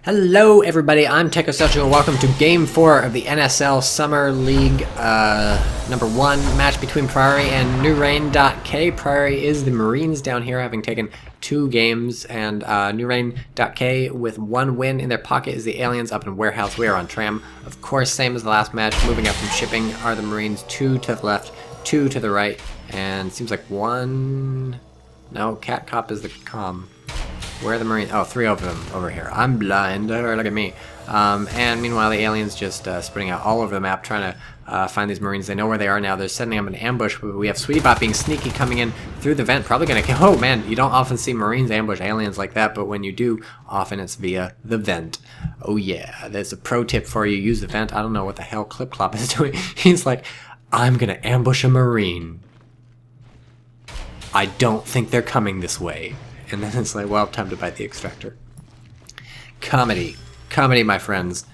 Hello everybody, I'm TychoCelchuuu and welcome to Game 4 of the NSL Summer League number 1 match between Priori and nuReign.K. Priori is the Marines down here, having taken 2 games, and nuReign.K with 1 win in their pocket is the Aliens up in Warehouse. We are on tram, of course, same as the last match. Moving up from shipping are the Marines, 2 to the left, 2 to the right, and seems like 1... No, Cat Cop is the comm. Where are the Marines? Oh, 3 of them over here. I'm blind. Look at me. And meanwhile, the aliens just spreading out all over the map, trying to find these Marines. They know where they are now. They're setting up an ambush. We have Sweetbot being sneaky, coming in through the vent. Probably going to kill... Oh, man. You don't often see Marines ambush aliens like that, but when you do, often it's via the vent. Oh, yeah. There's a pro tip for you. Use the vent. I don't know what the hell Clip Clop is doing. He's like, I'm going to ambush a Marine. I don't think they're coming this way. And then it's like, well, time to bite the extractor. Comedy. Comedy, my friends.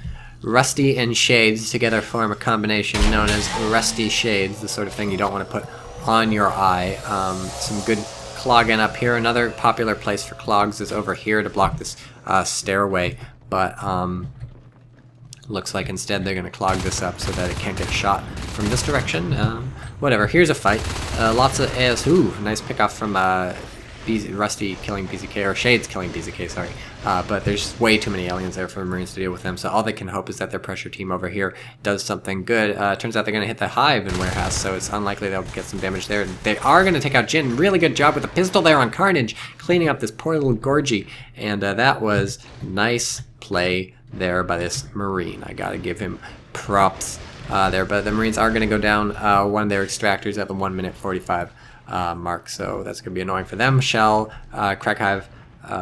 Rusty and Shades together form a combination known as Rusty Shades, the sort of thing you don't want to put on your eye. Some good clogging up here. Another popular place for clogs is over here to block this stairway, but looks like instead they're going to clog this up so that it can't get shot from this direction. Whatever, here's a fight. Lots of AS. Ooh, nice pickoff from... Rusty killing BZK, or Shades killing BZK, sorry. But there's way too many aliens there for the Marines to deal with them, so all they can hope is that their pressure team over here does something good. Turns out they're going to hit the hive in Warehouse, so it's unlikely they'll get some damage there. They are going to take out Jin. Really good job with the pistol there on Carnage, cleaning up this poor little Gorgie, and that was nice play there by this Marine. I gotta give him props there, but the Marines are going to go down one of their extractors at the 1 minute 45 mark, so that's going to be annoying for them. Shell, Crack Hive,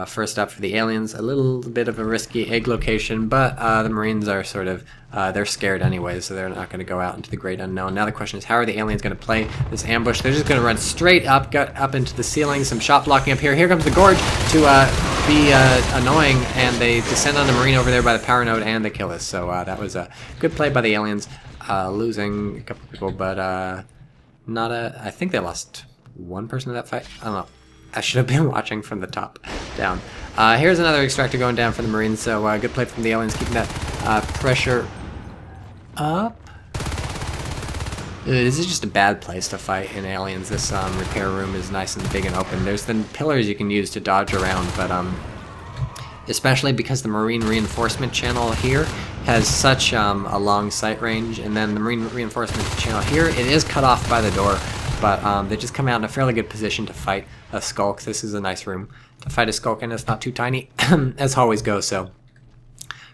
first up for the aliens. A little bit of a risky egg location, but the Marines are sort of, they're scared anyway, so they're not going to go out into the great unknown. Now the question is, how are the aliens going to play this ambush? They're just going to run straight up, gut up into the ceiling, some shot blocking up here. Here comes the Gorge to be annoying, and they descend on the Marine over there by the power node, and they kill us. So that was a good play by the aliens, losing a couple people, but not a... I think they lost... 1 person in that fight? I don't know. I should have been watching from the top down. Here's another extractor going down for the Marines, so good play from the aliens, keeping that pressure up. This is just a bad place to fight in aliens. This repair room is nice and big and open. There's the pillars you can use to dodge around, but especially because the Marine reinforcement channel here has such a long sight range, and then the Marine reinforcement channel here, it is cut off by the door. But they just come out in a fairly good position to fight a Skulk. This is a nice room to fight a Skulk, and it's not too tiny, as always goes, so...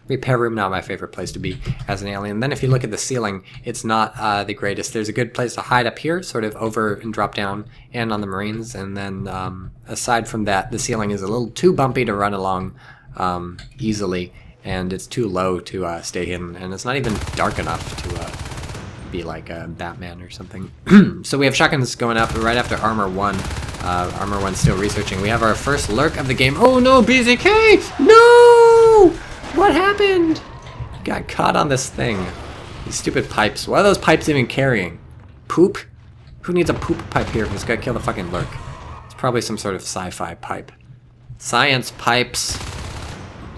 Repair room, not my favorite place to be as an alien. Then if you look at the ceiling, it's not the greatest. There's a good place to hide up here, sort of over and drop down, and on the Marines, and then aside from that, the ceiling is a little too bumpy to run along easily, and it's too low to stay hidden, and it's not even dark enough to... be like a Batman or something. So we have shotguns going up right after Armor 1. Armor 1's still researching. We have our first lurk of the game. Oh no, BZK! No! What happened? Got caught on this thing. These stupid pipes. What are those pipes even carrying? Poop? Who needs a poop pipe here if it's gonna kill the fucking lurk? It's probably some sort of sci-fi pipe. Science pipes.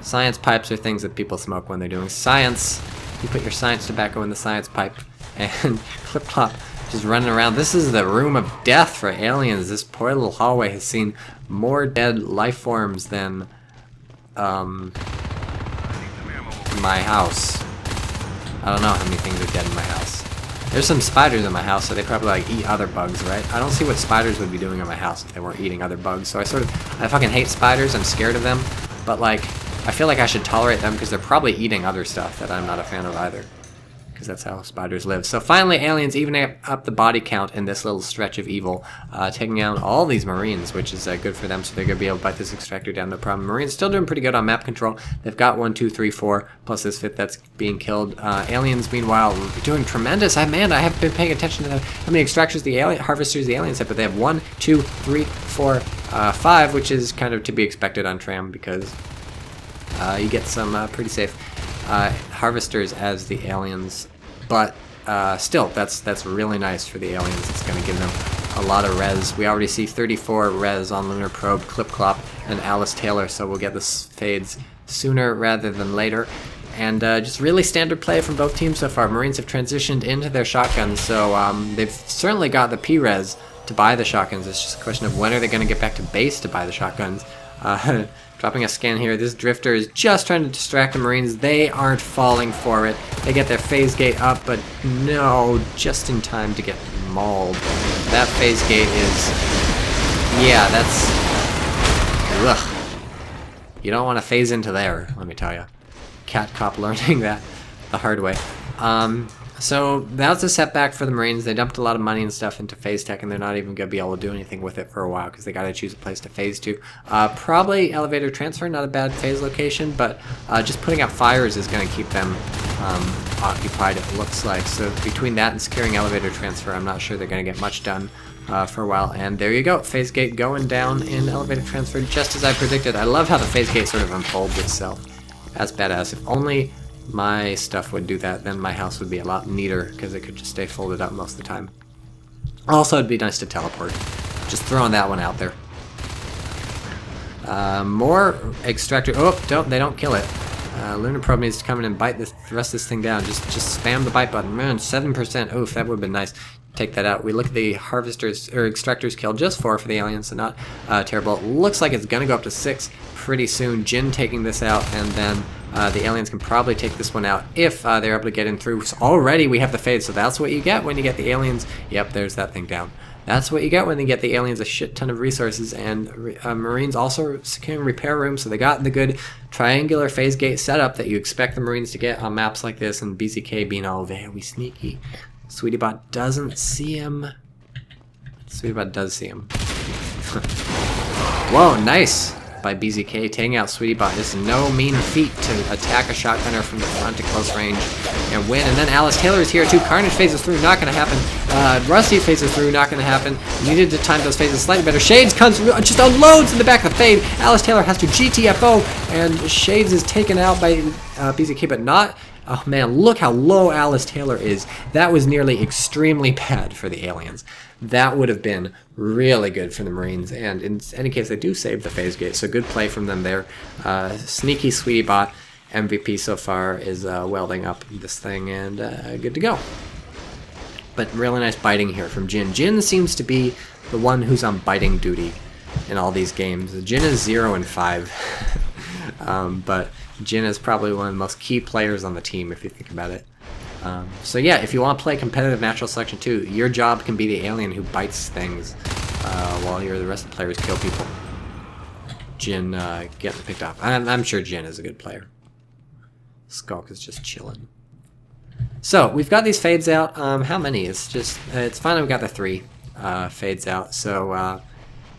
Science pipes are things that people smoke when they're doing science. You put your science tobacco in the science pipe. And Clip Clop just running around. This is the room of death for aliens. This poor little hallway has seen more dead life forms than my house. I don't know how many things are dead in my house. There's some spiders in my house, so they probably like eat other bugs, right? I don't see what spiders would be doing in my house if they weren't eating other bugs. So I fucking hate spiders. I'm scared of them, but like I feel like I should tolerate them because they're probably eating other stuff that I'm not a fan of either. Because that's how spiders live. So finally, aliens evening up the body count in this little stretch of evil, taking out all these Marines, which is good for them, so they're going to be able to bite this extractor down, no problem. Marines still doing pretty good on map control. They've got 1, 2, 3, 4, plus this 5th that's being killed. Aliens, meanwhile, doing tremendous. Man, I haven't been paying attention to how many extractors the harvesters the aliens have, but they have 1, 2, 3, 4, 5, which is kind of to be expected on tram, because you get some pretty safe harvesters as the aliens, but still, that's really nice for the aliens. It's going to give them a lot of res. We already see 34 res on Lunar Probe, Clip Clop, and Alice Taylor, so we'll get the fades sooner rather than later. And just really standard play from both teams so far. Marines have transitioned into their shotguns, so they've certainly got the P-res to buy the shotguns. It's just a question of when are they going to get back to base to buy the shotguns. Dropping a scan here. This drifter is just trying to distract the Marines. They aren't falling for it. They get their phase gate up, but no, just in time to get mauled. That phase gate is... yeah, that's... ugh. You don't want to phase into there, let me tell you. Cat cop learning that the hard way. So that's a setback for the Marines. They dumped a lot of money and stuff into phase tech, and they're not even going to be able to do anything with it for a while because they got to choose a place to phase to. Probably elevator transfer, not a bad phase location, but just putting out fires is going to keep them occupied, it looks like. So between that and securing elevator transfer, I'm not sure they're going to get much done for a while. And there you go, phase gate going down in elevator transfer just as I predicted. I love how the phase gate sort of unfolds itself. That's badass. If only my stuff would do that, then my house would be a lot neater because it could just stay folded up most of the time. Also, it'd be nice to teleport. Just throwing that one out there. More extractor. Oh, they don't kill it. Lunar Probe needs to come in and bite the rest of this thing down. Just spam the bite button. Man, 7%. Oof, that would have been nice. Take that out. We look at the harvesters or extractors killed, just 4 for the aliens, so not terrible. Looks like it's gonna go up to 6 pretty soon. Jin taking this out, and then the aliens can probably take this one out if they're able to get in through. So already we have the fade, so that's what you get when you get the aliens. Yep, there's that thing down. That's what you get when you get the aliens a shit ton of resources, and Marines also securing repair rooms, so they got the good triangular phase gate setup that you expect the Marines to get on maps like this, and BZK being all very sneaky. SweetieBot doesn't see him. SweetieBot does see him. Whoa, nice! By BZK taking out SweetieBot. This is no mean feat to attack a shotgunner from the front at close range and win. And then Alice Taylor is here too. Carnage phases through, not going to happen. Rusty phases through, not going to happen. Needed to time those phases slightly better. Shades comes, just unloads in the back of the fade. Alice Taylor has to GTFO, and Shades is taken out by BZK, but not... Oh man, look how low Alice Taylor is. That was nearly extremely bad for the aliens. That would have been really good for the Marines, and in any case, they do save the phase gate, so good play from them there. Sneaky SweetieBot MVP so far is welding up this thing, and good to go. But really nice biting here from Jin. Jin seems to be the one who's on biting duty in all these games. Jin is 0 and 5, but Jin is probably one of the most key players on the team if you think about it. So yeah, if you want to play competitive natural selection too, your job can be the alien who bites things while the rest of the players kill people. Jin getting picked off. I'm sure Jin is a good player. Skulk is just chilling. So we've got these fades out. How many? It's finally we got the 3 fades out. So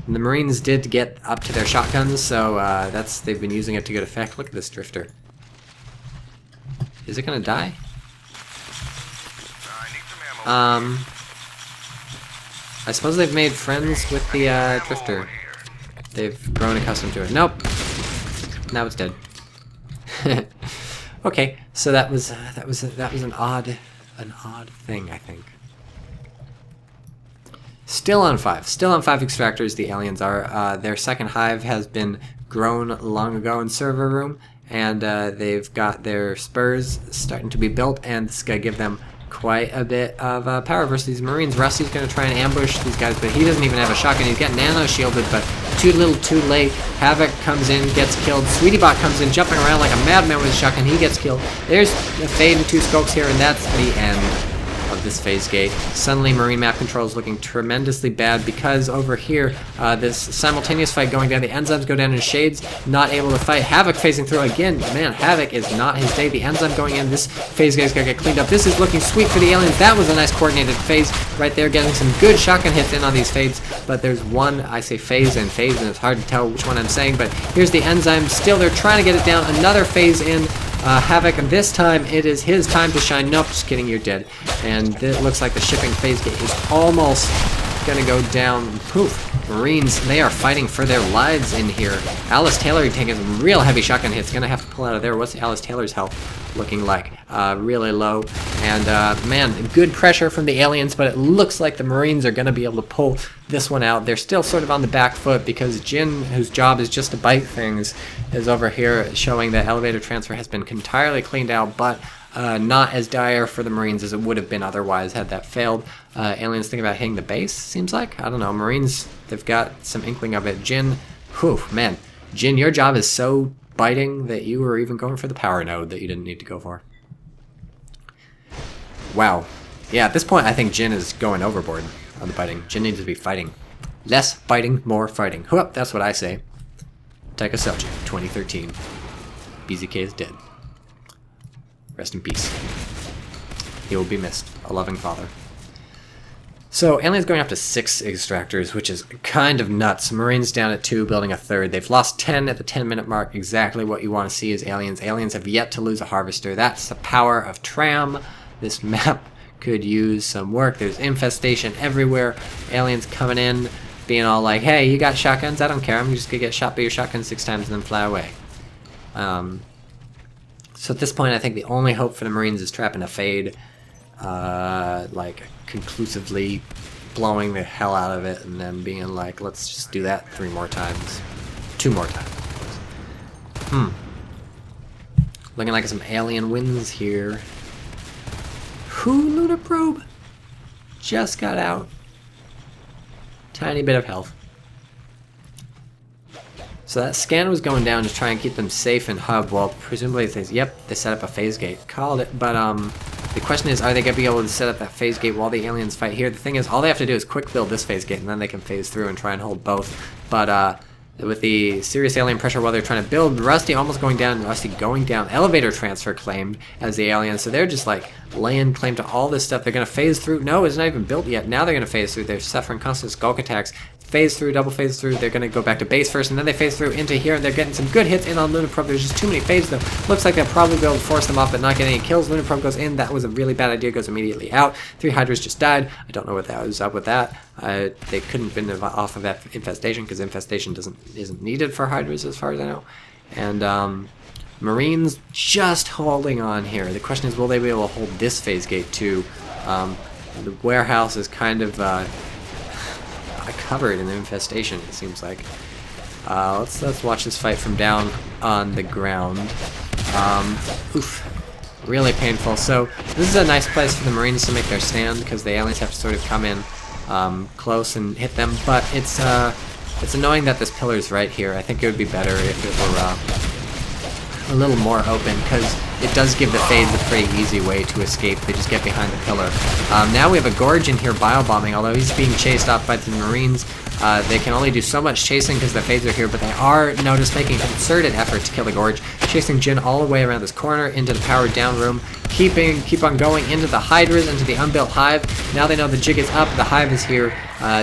the Marines did get up to their shotguns, so they've been using it to good effect. Look at this drifter. Is it gonna die? I suppose they've made friends with the drifter. They've grown accustomed to it. Nope. Now it's dead. Okay, so that was an odd thing, I think. Still on 5 extractors, the aliens are. Their second hive has been grown long ago in server room, and they've got their spurs starting to be built, and this is going to give them quite a bit of power versus these Marines. Rusty's going to try and ambush these guys, but he doesn't even have a shotgun. He's getting nano shielded, but too little too late. Havoc comes in, gets killed. SweetieBot comes in, jumping around like a madman with a shotgun. He gets killed. There's a fade and 2 skulks here, and that's the end of this phase gate. Suddenly Marine map control is looking tremendously bad because over here this simultaneous fight going down, the enzymes go down and Shades not able to fight. Havoc phasing through again. Man, Havoc is not his day. The enzyme going in, this phase gate's gonna get cleaned up. This is looking sweet for the aliens. That was a nice coordinated phase right there, getting some good shotgun hits in on these fades, but there's one, I say phase and it's hard to tell which one I'm saying, but here's the enzyme. Still they're trying to get it down. Another phase in. Havoc, and this time it is his time to shine. Nope, just kidding, you're dead. And it looks like the shipping phase gate is almost gonna go down. Poof. Marines, they are fighting for their lives in here. Alice Taylor taking some real heavy shotgun hits. Gonna have to pull out of there. What's Alice Taylor's health looking like? Really low. And man, good pressure from the aliens, but it looks like the Marines are going to be able to pull this one out. They're still sort of on the back foot because Jin, whose job is just to bite things, is over here showing that elevator transfer has been entirely cleaned out, but not as dire for the Marines as it would have been otherwise had that failed. Aliens think about hitting the base, seems like. I don't know. Marines, they've got some inkling of it. Jin, whew, man. Jin, your job is so biting that you were even going for the power node that you didn't need to go for. Wow. Yeah, at this point, I think Jin is going overboard on the biting. Jin needs to be fighting. Less biting, more fighting. Whoop, that's what I say. TychoCelchuuu, 2013. BZK is dead. Rest in peace. He will be missed. A loving father. So, aliens going up to 6 extractors, which is kind of nuts. Marines down at 2, building a 3rd. They've lost 10 at the 10-minute mark. Exactly what you want to see is aliens. Aliens have yet to lose a harvester. That's the power of Tram. This map could use some work. There's infestation everywhere. Aliens coming in, being all like, hey, you got shotguns? I don't care. I'm just going to get shot by your shotgun 6 times and then fly away. So at this point, I think the only hope for the Marines is trapping a fade. Like, conclusively blowing the hell out of it and then being like, let's just do that 3 more times. 2 more times. Looking like some alien wins here. Who, Lunar Probe? Just got out. Tiny bit of health. So that scan was going down to try and keep them safe in hub. Well, presumably they set up a phase gate. Called it, but the question is, are they going to be able to set up that phase gate while the aliens fight here? The thing is, all they have to do is quick build this phase gate, and then they can phase through and try and hold both. But with the serious alien pressure while they're trying to build, Rusty almost going down, Rusty going down, elevator transfer claimed as the aliens. So they're just like laying claim to all this stuff. They're going to phase through. No, it's not even built yet. Now they're going to phase through. They're suffering constant skulk attacks. Phase through, double phase through. They're going to go back to base first, and then they phase through into here, and they're getting some good hits in on Lunar Probe. There's just too many phases, though. Looks like they'll probably be able to force them off, but not get any kills. Lunar Probe goes in. That was a really bad idea. Goes immediately out. 3 Hydras just died. I don't know what that was up with that. They couldn't have been off of that infestation because infestation isn't needed for Hydras as far as I know. And Marines just holding on here. The question is, will they be able to hold this phase gate too? The warehouse is kind of covered in the infestation, it seems like. Let's watch this fight from down on the ground. Oof. Really painful. So this is a nice place for the Marines to make their stand because the aliens have to sort of come in close and hit them. But it's annoying that this pillar's right here. I think it would be better if it were a little more open because it does give the Fades a pretty easy way to escape. They just get behind the pillar. Now we have a Gorge in here bio-bombing, although he's being chased off by the Marines. They can only do so much chasing because the Fades are here, but they are, notice, making a concerted effort to kill the Gorge, chasing Jin all the way around this corner into the powered down room, keep on going into the Hydras, into the unbuilt Hive. Now they know the jig is up, the Hive is here,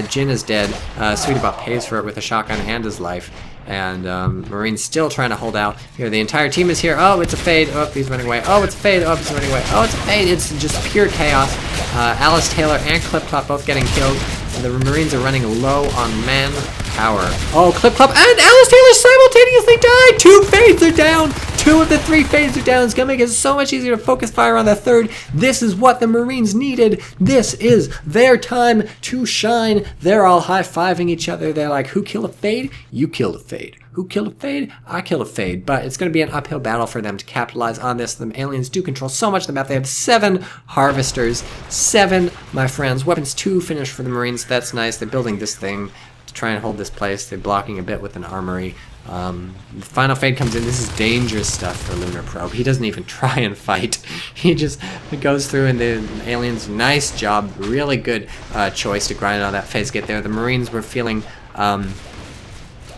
Jin is dead. Sweetabout pays for it with a shotgun and his life. And Marines still trying to hold out. Here, the entire team is here. Oh, it's a Fade. Oh, he's running away. Oh, it's a Fade. Oh, he's running away. Oh, it's a Fade. It's just pure chaos. Alice Taylor and Clip Clop both getting killed. And the Marines are running low on manpower. Oh, Clip Clop and Alice Taylor simultaneously died! 2 Fades are down! 2 of the 3 Fades are down. It's going to make it so much easier to focus fire on the 3rd. This is what the Marines needed. This is their time to shine. They're all high-fiving each other. They're like, who killed a Fade? You killed a Fade. Who killed a Fade? I killed a Fade. But it's going to be an uphill battle for them to capitalize on this. The aliens do control so much of the map. They have 7 harvesters. 7, my friends. Weapons 2 finished for the Marines. That's nice. They're building this thing to try and hold this place. They're blocking a bit with an armory. The final Fade comes in. This is dangerous stuff for Lunar Probe. He doesn't even try and fight. He just goes through, and the aliens, nice job. Really good choice to grind on that phase gate there. The Marines were feeling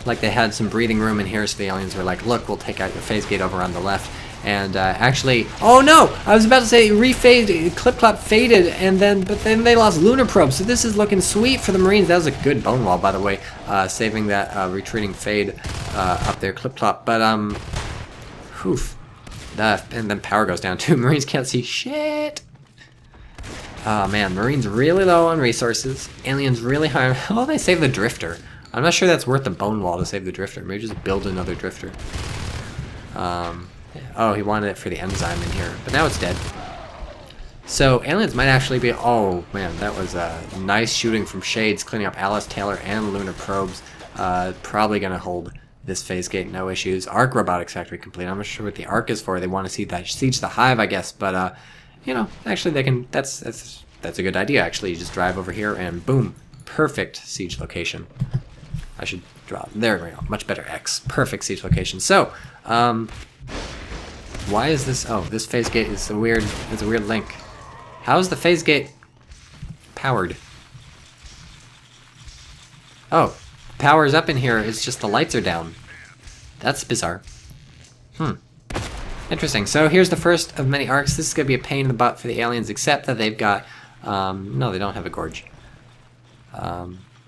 like they had some breathing room in here, so the aliens were like, look, we'll take out your phase gate over on the left. And actually, oh no! I was about to say rephased, Clip Clop faded, but then they lost Lunar Probe. So this is looking sweet for the Marines. That was a good bone wall, by the way, saving that retreating Fade up there, Clip Clop. But oof, and then power goes down too. Marines can't see shit. Oh man, Marines really low on resources. Aliens really high. Oh, they saved the Drifter. I'm not sure that's worth the bone wall to save the Drifter. Maybe just build another Drifter. Oh, he wanted it for the enzyme in here, but now it's dead. So aliens might actually be. Oh man, that was nice shooting from Shades, cleaning up Alice, Taylor, and Lunar probes. Probably gonna hold this phase gate, no issues. Arc robotics factory complete. I'm not sure what the arc is for. They want to see that siege the hive, I guess. But you know, actually they can. That's a good idea. Actually, you just drive over here and boom, perfect siege location. I should draw. There we go. Much better X. Perfect siege location. So, why is this? Oh, this phase gate is a weird. It's a weird link. How is the phase gate powered? Oh, power's up in here. It's just the lights are down. That's bizarre. Interesting. So here's the first of many arcs. This is going to be a pain in the butt for the aliens, except that they've got... no, they don't have a gorge.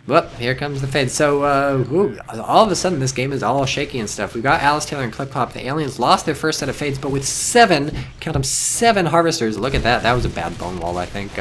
Whoop, here comes the fade. So, all of a sudden, this game is all shaky and stuff. We've got Alice, Taylor, and Click Clop. The aliens lost their first set of fades, but with 7, count them, 7 harvesters. Look at that. That was a bad bone wall, I think.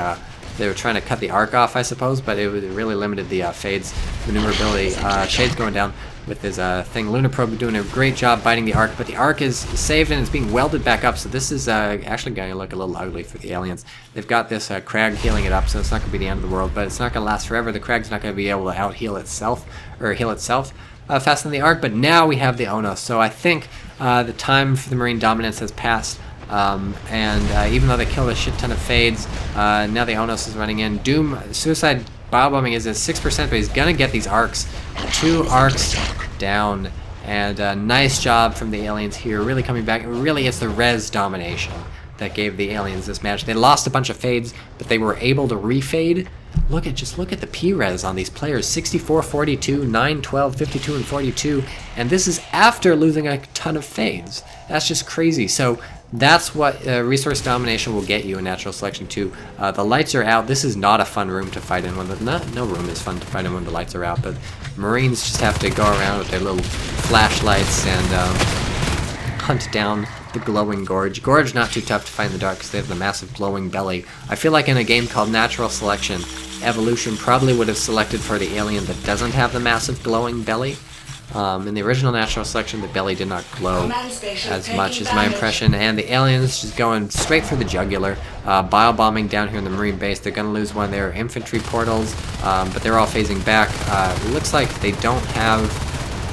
They were trying to cut the arc off, I suppose, but it really limited the fades maneuverability. Shade's going down with his thing. Lunar Probe doing a great job biting the arc, but the arc is saved and it's being welded back up, so this is actually going to look a little ugly for the aliens. They've got this Crag healing it up, so it's not going to be the end of the world, but it's not going to last forever. The Crag's not going to be able to out-heal itself, or heal itself faster than the arc, but now we have the Onos, so I think the time for the Marine dominance has passed. Even though they killed a shit ton of fades, now the Onos is running in. Doom, Suicide Biobombing is at 6%, but he's gonna get these arcs. 2 arcs down, and nice job from the aliens here, really coming back. Really, it's the res domination that gave the aliens this match. They lost a bunch of fades, but they were able to refade. Just look at the P-res on these players. 64, 42, 9, 12, 52, and 42. And this is after losing a ton of fades. That's just crazy. So that's what resource domination will get you in Natural Selection 2. The lights are out. This is not a fun room to fight in when no room is fun to fight in when the lights are out, but Marines just have to go around with their little flashlights and hunt down the glowing gorge. Gorge not too tough to fight in the dark because they have the massive glowing belly. I feel like in a game called Natural Selection, Evolution probably would have selected for the alien that doesn't have the massive glowing belly. In the original Natural Selection, the belly did not glow as much as my impression, and the aliens just going straight for the jugular. Bio-bombing down here in the Marine base. They're going to lose one of their infantry portals, but they're all phasing back. It looks like they don't have...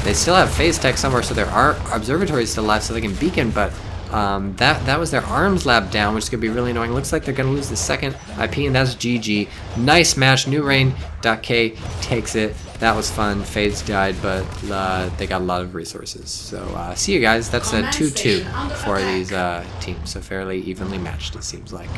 They still have phase tech somewhere, so their observatory is still alive, so they can beacon, but that was their arms lab down, which is going to be really annoying. Looks like they're going to lose the second IP, and that's GG. Nice match. nuReign.K takes it. That was fun. Fades died, but they got a lot of resources. So see you guys. That's a 2-2 for these teams, so fairly evenly matched, it seems like.